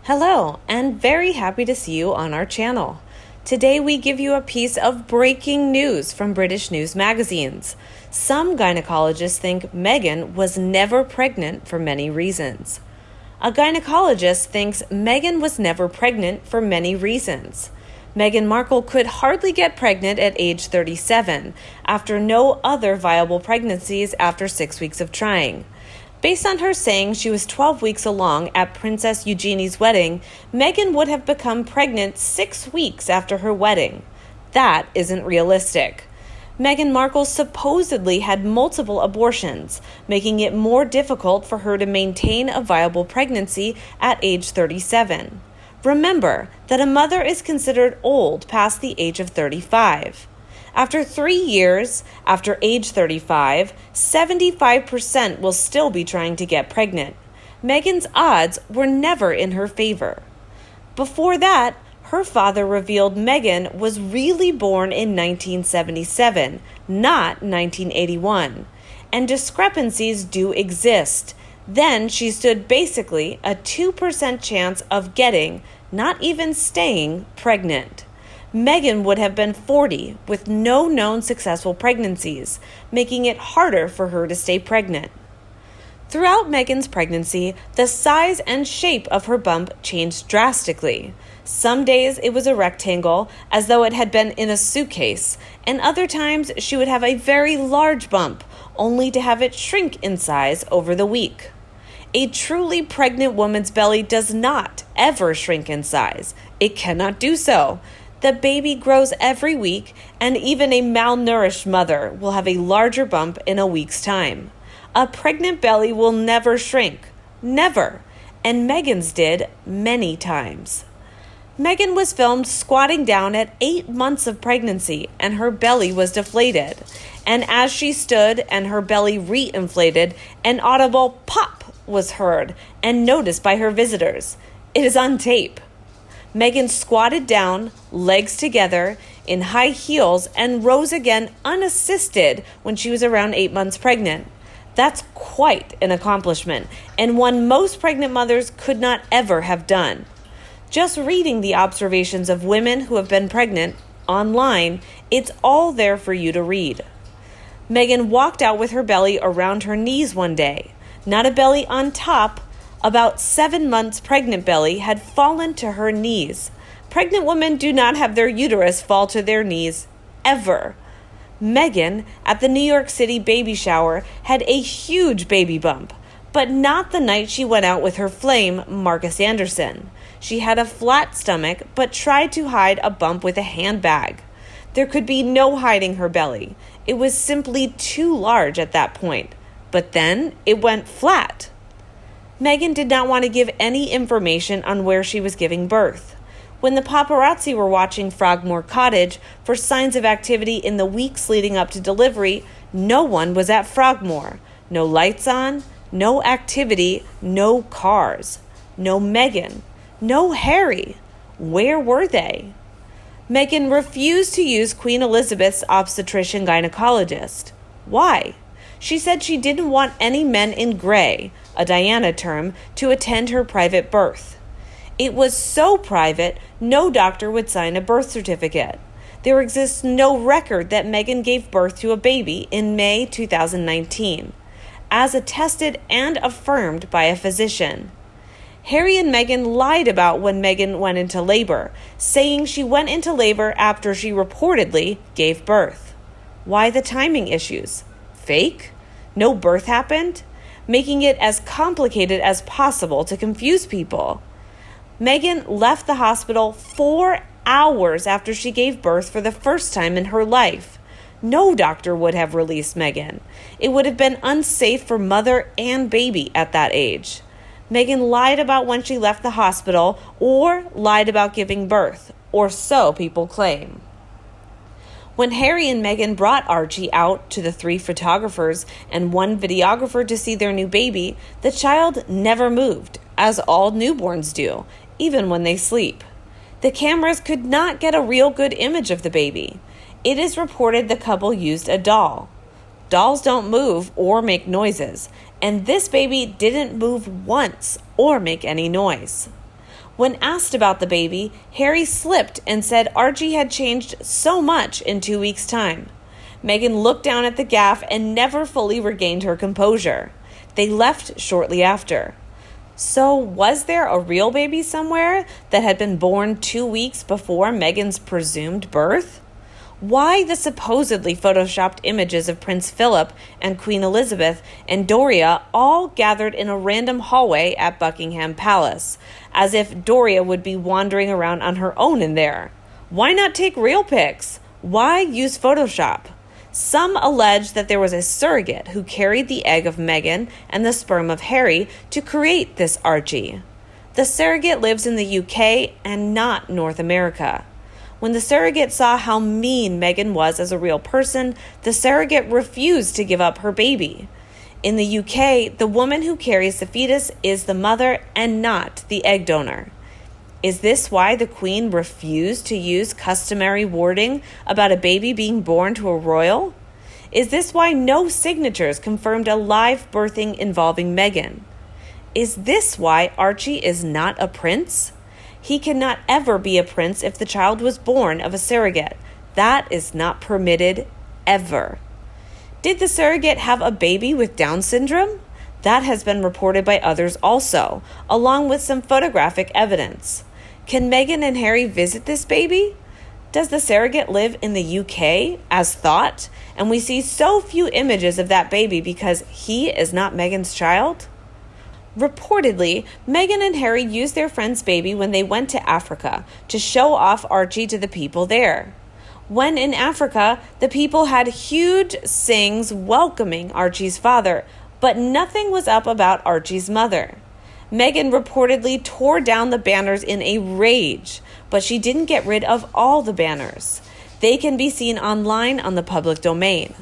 Hello, and very happy to see you on our channel. Today we give you a piece of breaking news from British news magazines. Some gynecologists think Meghan was never pregnant for many reasons. A gynecologist thinks Meghan was never pregnant for many reasons. Meghan Markle could hardly get pregnant at age 37 after no other viable pregnancies after 6 weeks of trying. Based on her saying she was 12 weeks along at Princess Eugenie's wedding, Meghan would have become pregnant 6 weeks after her wedding. That isn't realistic. Meghan Markle supposedly had multiple abortions, making it more difficult for her to maintain a viable pregnancy at age 37. Remember that a mother is considered old past the age of 35. After 3 years, after age 35, 75% will still be trying to get pregnant. Meghan's odds were never in her favor. Before that, her father revealed Meghan was really born in 1977, not 1981. And discrepancies do exist. Then she stood basically a 2% chance of getting, not even staying, pregnant. Meghan would have been 40 with no known successful pregnancies, making it harder for her to stay pregnant. Throughout Meghan's pregnancy, the size and shape of her bump changed drastically. Some days it was a rectangle, as though it had been in a suitcase, and other times she would have a very large bump, only to have it shrink in size over the week. A truly pregnant woman's belly does not ever shrink in size. It cannot do so. The baby grows every week, and even a malnourished mother will have a larger bump in a week's time. A pregnant belly will never shrink. Never. And Meghan's did many times. Meghan was filmed squatting down at 8 months of pregnancy, and her belly was deflated. And as she stood and her belly re-inflated, an audible pop was heard and noticed by her visitors. It is on tape. Meghan squatted down, legs together, in high heels, and rose again unassisted when she was around 8 months pregnant. That's quite an accomplishment, and one most pregnant mothers could not ever have done. Just reading the observations of women who have been pregnant online, it's all there for you to read. Meghan walked out with her belly around her knees one day. Not a belly on top. About 7 months pregnant belly had fallen to her knees. Pregnant women do not have their uterus fall to their knees, ever. Meghan, at the New York City baby shower, had a huge baby bump, but not the night she went out with her flame, Marcus Anderson. She had a flat stomach, but tried to hide a bump with a handbag. There could be no hiding her belly. It was simply too large at that point. But then it went flat. Meghan did not want to give any information on where she was giving birth. When the paparazzi were watching Frogmore Cottage for signs of activity in the weeks leading up to delivery, no one was at Frogmore. No lights on, no activity, no cars. No Meghan, no Harry. Where were they? Meghan refused to use Queen Elizabeth's obstetrician gynecologist. Why? She said she didn't want any men in gray, a Diana term, to attend her private birth. It was so private, no doctor would sign a birth certificate. There exists no record that Meghan gave birth to a baby in May 2019, as attested and affirmed by a physician. Harry and Meghan lied about when Meghan went into labor, saying she went into labor after she reportedly gave birth. Why the timing issues? Fake? No birth happened? Making it as complicated as possible to confuse people. Meghan left the hospital 4 hours after she gave birth for the first time in her life. No doctor would have released Meghan. It would have been unsafe for mother and baby at that age. Meghan lied about when she left the hospital or lied about giving birth, or so people claim. When Harry and Meghan brought Archie out to the 3 photographers and 1 videographer to see their new baby, the child never moved, as all newborns do, even when they sleep. The cameras could not get a real good image of the baby. It is reported the couple used a doll. Dolls don't move or make noises, and this baby didn't move once or make any noise. When asked about the baby, Harry slipped and said Archie had changed so much in 2 weeks' time. Meghan looked down at the gaffe and never fully regained her composure. They left shortly after. So, was there a real baby somewhere that had been born 2 weeks before Meghan's presumed birth? Why the supposedly photoshopped images of Prince Philip and Queen Elizabeth and Doria all gathered in a random hallway at Buckingham Palace, as if Doria would be wandering around on her own in there? Why not take real pics? Why use Photoshop? Some allege that there was a surrogate who carried the egg of Meghan and the sperm of Harry to create this Archie. The surrogate lives in the UK and not North America. When the surrogate saw how mean Meghan was as a real person, the surrogate refused to give up her baby. In the UK, the woman who carries the fetus is the mother and not the egg donor. Is this why the Queen refused to use customary wording about a baby being born to a royal? Is this why no signatures confirmed a live birthing involving Meghan? Is this why Archie is not a prince? He cannot ever be a prince if the child was born of a surrogate. That is not permitted, ever. Did the surrogate have a baby with Down syndrome? That has been reported by others also, along with some photographic evidence. Can Meghan and Harry visit this baby? Does the surrogate live in the UK, as thought, and we see so few images of that baby because he is not Meghan's child? Reportedly, Meghan and Harry used their friend's baby when they went to Africa to show off Archie to the people there. When in Africa, the people had huge sings welcoming Archie's father, but nothing was up about Archie's mother. Meghan reportedly tore down the banners in a rage, but she didn't get rid of all the banners. They can be seen online on the public domain.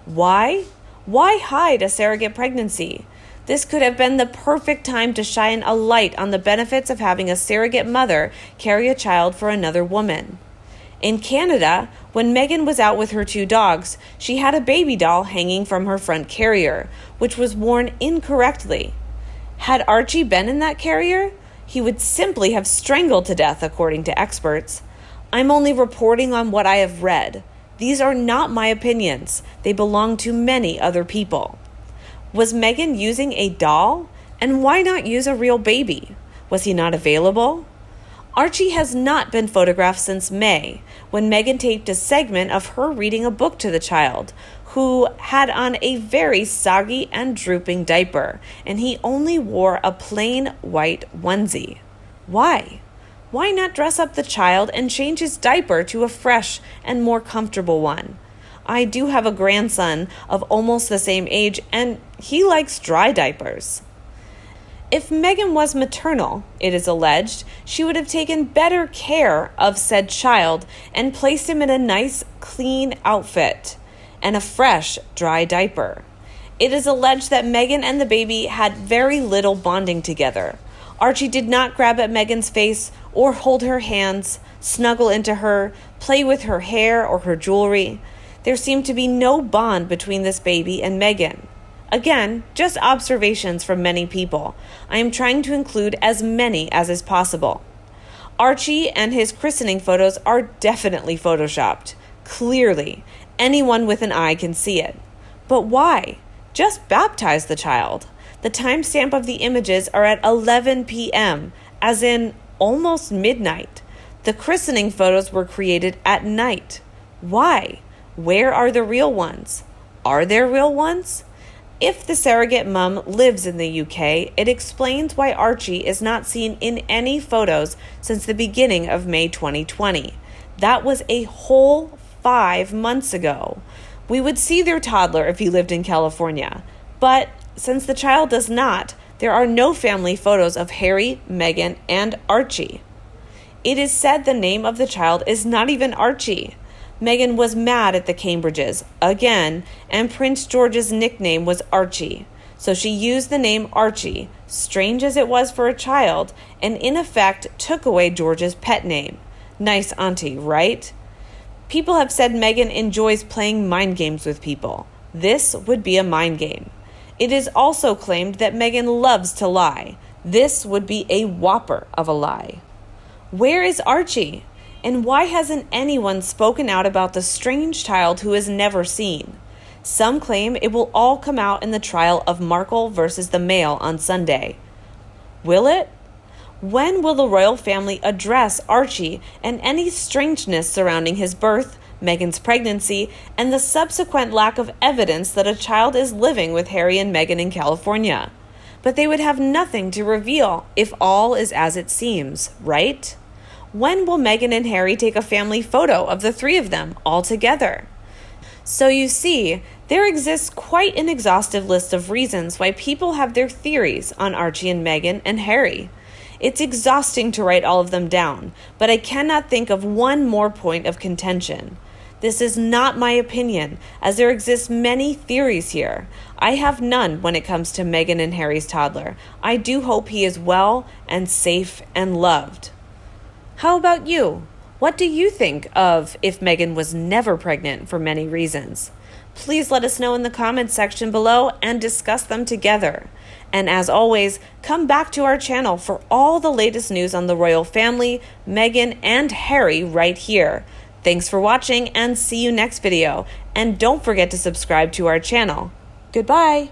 Why? Why hide a surrogate pregnancy? This could have been the perfect time to shine a light on the benefits of having a surrogate mother carry a child for another woman. In Canada, when Meghan was out with her 2 dogs, she had a baby doll hanging from her front carrier, which was worn incorrectly. Had Archie been in that carrier, he would simply have strangled to death, according to experts. I'm only reporting on what I have read. These are not my opinions. They belong to many other people. Was Meghan using a doll? And why not use a real baby? Was he not available? Archie has not been photographed since May, when Meghan taped a segment of her reading a book to the child, who had on a very soggy and drooping diaper, and he only wore a plain white onesie. Why? Why not dress up the child and change his diaper to a fresh and more comfortable one? I do have a grandson of almost the same age, and he likes dry diapers. If Meghan was maternal, it is alleged, she would have taken better care of said child and placed him in a nice, clean outfit and a fresh, dry diaper. It is alleged that Meghan and the baby had very little bonding together. Archie did not grab at Meghan's face or hold her hands, snuggle into her, play with her hair or her jewelry. There seemed to be no bond between this baby and Meghan. Again, just observations from many people. I am trying to include as many as is possible. Archie and his christening photos are definitely photoshopped. Clearly, anyone with an eye can see it. But why? Just baptize the child. The timestamp of the images are at 11 p.m., as in almost midnight. The christening photos were created at night. Why? Where are the real ones? Are there real ones? If the surrogate mum lives in the UK, it explains why Archie is not seen in any photos since the beginning of May 2020. That was a whole 5 months ago. We would see their toddler if he lived in California. But since the child does not, there are no family photos of Harry, Meghan, and Archie. It is said the name of the child is not even Archie. Meghan was mad at the Cambridges, again, and Prince George's nickname was Archie. So she used the name Archie, strange as it was for a child, and in effect took away George's pet name. Nice auntie, right? People have said Meghan enjoys playing mind games with people. This would be a mind game. It is also claimed that Meghan loves to lie. This would be a whopper of a lie. Where is Archie? And why hasn't anyone spoken out about the strange child who is never seen? Some claim it will all come out in the trial of Markle versus the Mail on Sunday. Will it? When will the royal family address Archie and any strangeness surrounding his birth, Meghan's pregnancy, and the subsequent lack of evidence that a child is living with Harry and Meghan in California? But they would have nothing to reveal if all is as it seems, right? When will Meghan and Harry take a family photo of the three of them all together? So you see, there exists quite an exhaustive list of reasons why people have their theories on Archie and Meghan and Harry. It's exhausting to write all of them down, but I cannot think of one more point of contention. This is not my opinion, as there exist many theories here. I have none when it comes to Meghan and Harry's toddler. I do hope he is well and safe and loved. How about you? What do you think of if Meghan was never pregnant for many reasons? Please let us know in the comments section below and discuss them together. And as always, come back to our channel for all the latest news on the royal family, Meghan, and Harry right here. Thanks for watching and see you next video. And don't forget to subscribe to our channel. Goodbye.